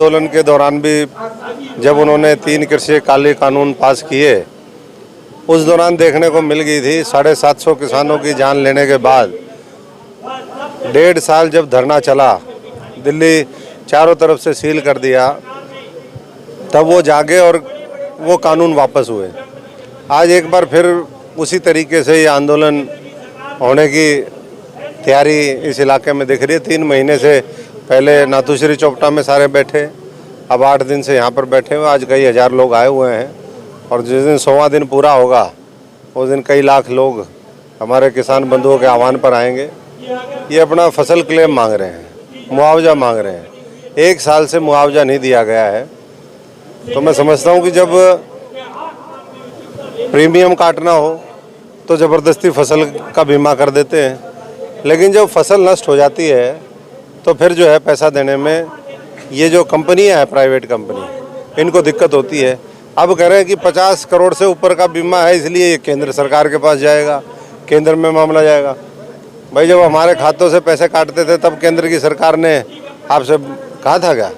आंदोलन के दौरान भी जब उन्होंने 3 कृषि कानून पास किए, उस दौरान देखने को मिल गई थी 750 किसानों की जान लेने के बाद 1.5 साल जब धरना चला, दिल्ली चारों तरफ से सील कर दिया, तब वो जागे और वो कानून वापस हुए। आज एक बार फिर उसी तरीके से ये आंदोलन होने की तैयारी इस इलाके में दिख रही है। 3 महीने से पहले नाथुश्री चौपटा में सारे बैठे, अब 8 दिन से यहाँ पर बैठे हुए। आज कई हज़ार लोग आए हुए हैं और जिस दिन 100वां दिन पूरा होगा उस दिन कई लाख लोग हमारे किसान बंधुओं के आह्वान पर आएंगे। ये अपना फसल क्लेम मांग रहे हैं, मुआवजा मांग रहे हैं। 1 साल से मुआवजा नहीं दिया गया है, तो मैं समझता हूँ कि जब प्रीमियम काटना हो तो ज़बरदस्ती फसल का बीमा कर देते हैं, लेकिन जब फसल नष्ट हो जाती है तो फिर जो है पैसा देने में ये जो कंपनियां हैं, प्राइवेट कंपनी, इनको दिक्कत होती है। अब कह रहे हैं कि 50 करोड़ से ऊपर का बीमा है, इसलिए ये केंद्र सरकार के पास जाएगा, केंद्र में मामला जाएगा। भाई जब हमारे खातों से पैसे काटते थे तब केंद्र की सरकार ने आपसे कहा था क्या?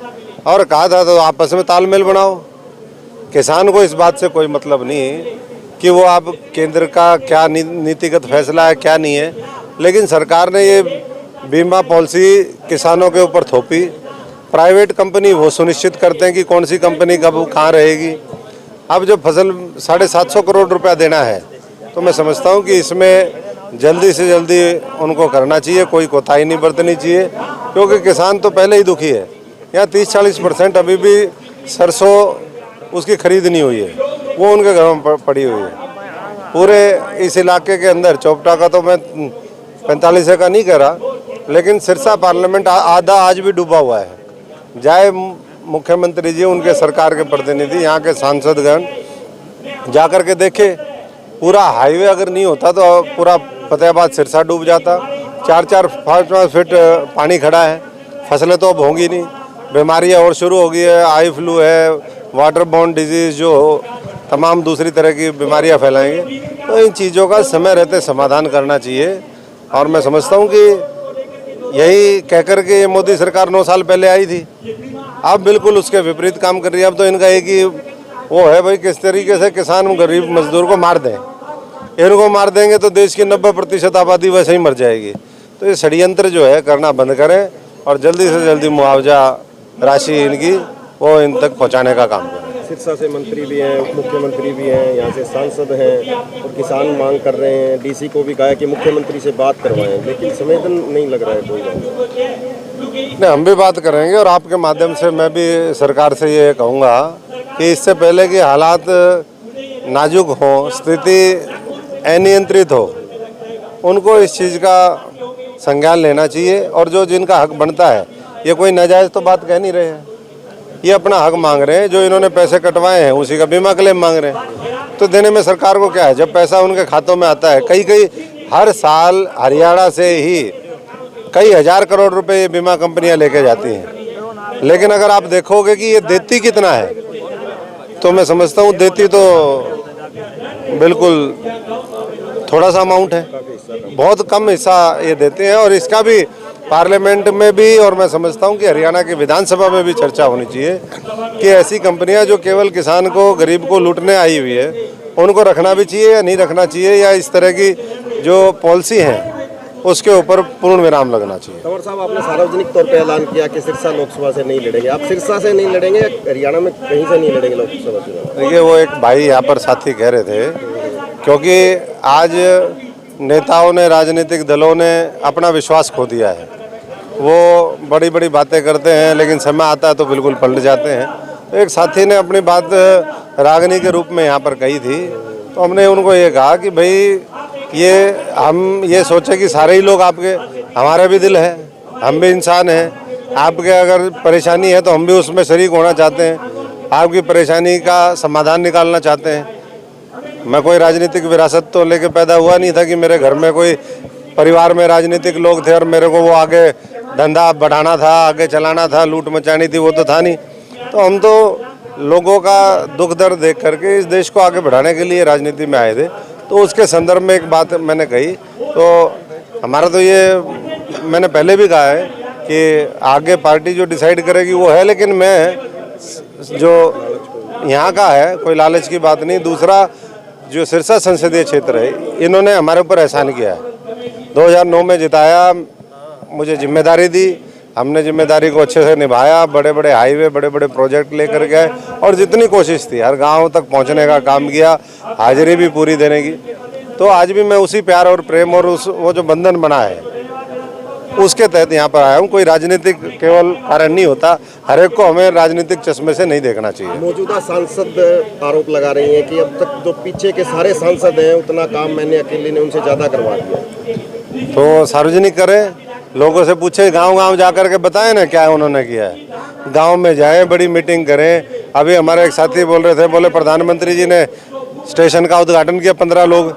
और कहा था तो आपस में तालमेल बनाओ। किसान को इस बात से कोई मतलब नहीं कि वो आप केंद्र का क्या नीतिगत फैसला है, क्या नहीं है, लेकिन सरकार ने ये बीमा पॉलिसी किसानों के ऊपर थोपी। प्राइवेट कंपनी वो सुनिश्चित करते हैं कि कौन सी कंपनी कब कहाँ रहेगी। अब जब फसल 750 करोड़ रुपया देना है तो मैं समझता हूँ कि इसमें जल्दी से जल्दी उनको करना चाहिए, कोई कोताही नहीं बरतनी चाहिए, क्योंकि किसान तो पहले ही दुखी है। यहाँ 30-40% अभी भी सरसों उसकी खरीद नहीं हुई है, वो उनके घरों में पड़ी हुई है। पूरे इस इलाके के अंदर चौपटा का तो मैं 45 का नहीं कह रहा, लेकिन सिरसा पार्लियामेंट आधा आज भी डूबा हुआ है। जाए मुख्यमंत्री जी, उनके सरकार के प्रतिनिधि, यहाँ के सांसदगण जाकर के देखे। पूरा हाईवे अगर नहीं होता तो पूरा फतेहाबाद सिरसा डूब जाता। 4-5 फीट पानी खड़ा है, फसलें तो अब होंगी नहीं। बीमारियाँ और शुरू हो गई है, आई फ्लू है, वाटर बॉर्न डिजीज़ जो तमाम दूसरी तरह की बीमारियाँ फैलाएंगे। तो इन चीज़ों का समय रहते समाधान करना चाहिए। और मैं समझता हूँ कि यही कहकर के मोदी सरकार 9 साल पहले आई थी, अब बिल्कुल उसके विपरीत काम कर रही है। अब तो इनका एक ही वो है भाई, किस तरीके से किसान गरीब मजदूर को मार दें। इनको मार देंगे तो देश की 90% आबादी वैसे ही मर जाएगी। तो ये षड्यंत्र जो है करना बंद करें और जल्दी से जल्दी मुआवजा राशि इनकी वो इन तक पहुँचाने का काम करें। सिरसा से मंत्री भी हैं, उप मुख्यमंत्री भी हैं, यहाँ से सांसद हैं और किसान मांग कर रहे हैं। डीसी को भी कहा कि मुख्यमंत्री से बात करवाएं, लेकिन संवेदन नहीं लग रहा है कोई। नहीं, हम भी बात करेंगे और आपके माध्यम से मैं भी सरकार से ये कहूँगा कि इससे पहले कि हालात नाजुक हों, स्थिति अनियंत्रित हो, उनको इस चीज़ का संज्ञान लेना चाहिए। और जो जिनका हक बनता है, ये कोई नाजायज़ तो बात कह नहीं रहे हैं, ये अपना हक मांग रहे हैं। जो इन्होंने पैसे कटवाए हैं उसी का बीमा क्लेम मांग रहे हैं, तो देने में सरकार को क्या है जब पैसा उनके खातों में आता है। कई हर साल हरियाणा से ही कई हज़ार करोड़ रुपए ये बीमा कंपनियां लेके जाती हैं, लेकिन अगर आप देखोगे कि ये देती कितना है, तो मैं समझता हूँ देती तो बिल्कुल थोड़ा सा अमाउंट है, बहुत कम हिस्सा ये देते हैं। और इसका भी पार्लियामेंट में भी, और मैं समझता हूं कि हरियाणा की विधानसभा में भी चर्चा होनी चाहिए कि ऐसी कंपनियां जो केवल किसान को, गरीब को लूटने आई हुई है, उनको रखना भी चाहिए या नहीं रखना चाहिए, या इस तरह की जो पॉलिसी है उसके ऊपर पूर्ण विराम लगना चाहिए। तंवर साहब, आपने सार्वजनिक तौर पर ऐलान किया कि सिरसा लोकसभा से नहीं लड़ेंगे। आप सिरसा से नहीं लड़ेंगे या हरियाणा में कहीं से नहीं लड़ेंगे लोकसभा चुनाव? देखिए, वो एक भाई यहाँ पर साथी कह रहे थे, क्योंकि आज नेताओं ने, राजनीतिक दलों ने अपना विश्वास खो दिया है। वो बड़ी बड़ी बातें करते हैं, लेकिन समय आता है तो बिल्कुल पलट जाते हैं। तो एक साथी ने अपनी बात रागनी के रूप में यहाँ पर कही थी, तो हमने उनको ये कहा कि भाई हम ये सोचे कि सारे ही लोग आपके, हमारा भी दिल है, हम भी इंसान हैं। आपके अगर परेशानी है तो हम भी उसमें शरीक होना चाहते हैं, आपकी परेशानी का समाधान निकालना चाहते हैं। मैं कोई राजनीतिक विरासत तो लेके पैदा हुआ नहीं था कि मेरे घर में कोई परिवार में राजनीतिक लोग थे और मेरे को वो आगे धंधा बढ़ाना था, आगे चलाना था, लूट मचानी थी, वो तो था नहीं। तो हम तो लोगों का दुख दर्द देख करके इस देश को आगे बढ़ाने के लिए राजनीति में आए थे। तो उसके संदर्भ में एक बात मैंने कही, तो हमारा तो ये मैंने पहले भी कहा है कि आगे पार्टी जो डिसाइड करेगी वो है, लेकिन मैं जो यहाँ का है, कोई लालच की बात नहीं। दूसरा, जो सिरसा संसदीय क्षेत्र है, इन्होंने हमारे ऊपर एहसान किया है। 2009 में जिताया, मुझे जिम्मेदारी दी, हमने जिम्मेदारी को अच्छे से निभाया, बड़े बड़े हाईवे, बड़े बड़े प्रोजेक्ट लेकर गए और जितनी कोशिश थी हर गांव तक पहुंचने का काम किया, हाजिरी भी पूरी देने की। तो आज भी मैं उसी प्यार और प्रेम और वो जो बंधन बना है उसके तहत यहाँ पर आया हूँ। कोई राजनीतिक केवल कारण नहीं होता, हर एक को हमें राजनीतिक चश्मे से नहीं देखना चाहिए। मौजूदा सांसद आरोप लगा रही हैं कि अब तक जो पीछे के सारे सांसद हैं उतना काम मैंने अकेले ने उनसे ज़्यादा करवा दिया। तो सार्वजनिक करें, लोगों से पूछे, गांव-गांव जाकर के बताएं ना क्या उन्होंने किया है। गांव में जाएं, बड़ी मीटिंग करें। अभी हमारे एक साथी बोल रहे थे, बोले प्रधानमंत्री जी ने स्टेशन का उद्घाटन किया, 15 लोग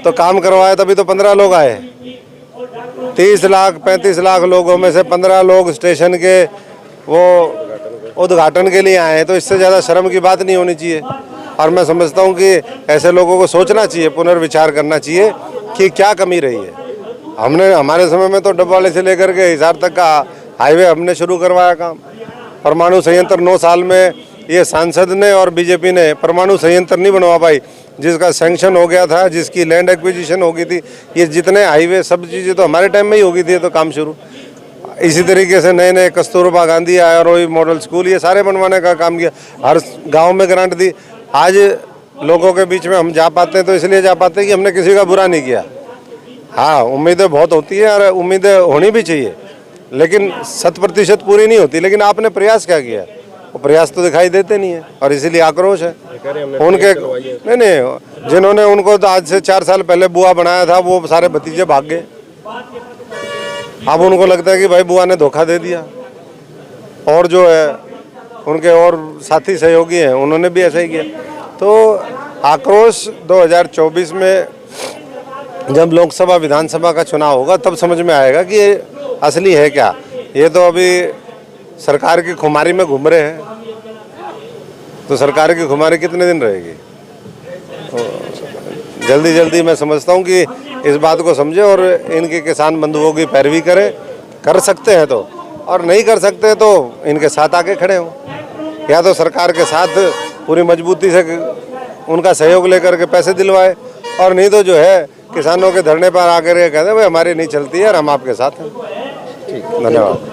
तो काम करवाया, तभी तो 15 लोग आए। 30 लाख 35 लाख लोगों में से 15 लोग स्टेशन के वो उद्घाटन के लिए आए हैं, तो इससे ज़्यादा शर्म की बात नहीं होनी चाहिए। और मैं समझता हूँ कि ऐसे लोगों को सोचना चाहिए, पुनर्विचार करना चाहिए कि क्या कमी रही है। हमने हमारे समय में तो डबवाली से लेकर के हिसार तक का हाईवे हमने शुरू करवाया काम। परमाणु संयंत्र 9 साल में ये सांसद ने और बीजेपी ने परमाणु संयंत्र नहीं बनवा पाई, जिसका सैंक्शन हो गया था, जिसकी लैंड एक्विजिशन हो गई थी। ये जितने हाईवे सब चीज़ें तो हमारे टाइम में ही हो गई थी, तो काम शुरू। इसी तरीके से नए नए कस्तूरबा गांधी आरोही मॉडल स्कूल, ये सारे बनवाने का काम किया, हर गाँव में ग्रांट दी। आज लोगों के बीच में हम जा पाते हैं तो इसलिए जा पाते हैं कि हमने किसी का बुरा नहीं किया। हाँ, उम्मीदें बहुत होती हैं और उम्मीदें होनी भी चाहिए, लेकिन 100% पूरी नहीं होती। लेकिन आपने प्रयास क्या किया, वो प्रयास तो दिखाई देते नहीं है और इसीलिए आक्रोश है उनके। नहीं, जिन्होंने उनको तो आज से 4 साल पहले बुआ बनाया था, वो सारे भतीजे भाग गए। अब उनको लगता है कि भाई बुआ ने धोखा दे दिया। और जो है उनके और साथी सहयोगी हैं, उन्होंने भी ऐसा ही किया। तो आक्रोश 2024 में जब लोकसभा विधानसभा का चुनाव होगा तब समझ में आएगा कि ये असली है क्या। ये तो अभी सरकार की खुमारी में घूम रहे हैं, तो सरकार की खुमारी कितने दिन रहेगी। तो जल्दी जल्दी मैं समझता हूँ कि इस बात को समझे और इनके किसान बंधुओं की पैरवी करें। कर सकते हैं तो, और नहीं कर सकते तो इनके साथ आके खड़े हों, या तो सरकार के साथ पूरी मजबूती से उनका सहयोग लेकर के पैसे दिलवाए, और नहीं तो जो है किसानों के धरने पर आकर के कहते हैं भाई हमारी नहीं चलती है और हम आपके साथ हैं। ठीक, धन्यवाद।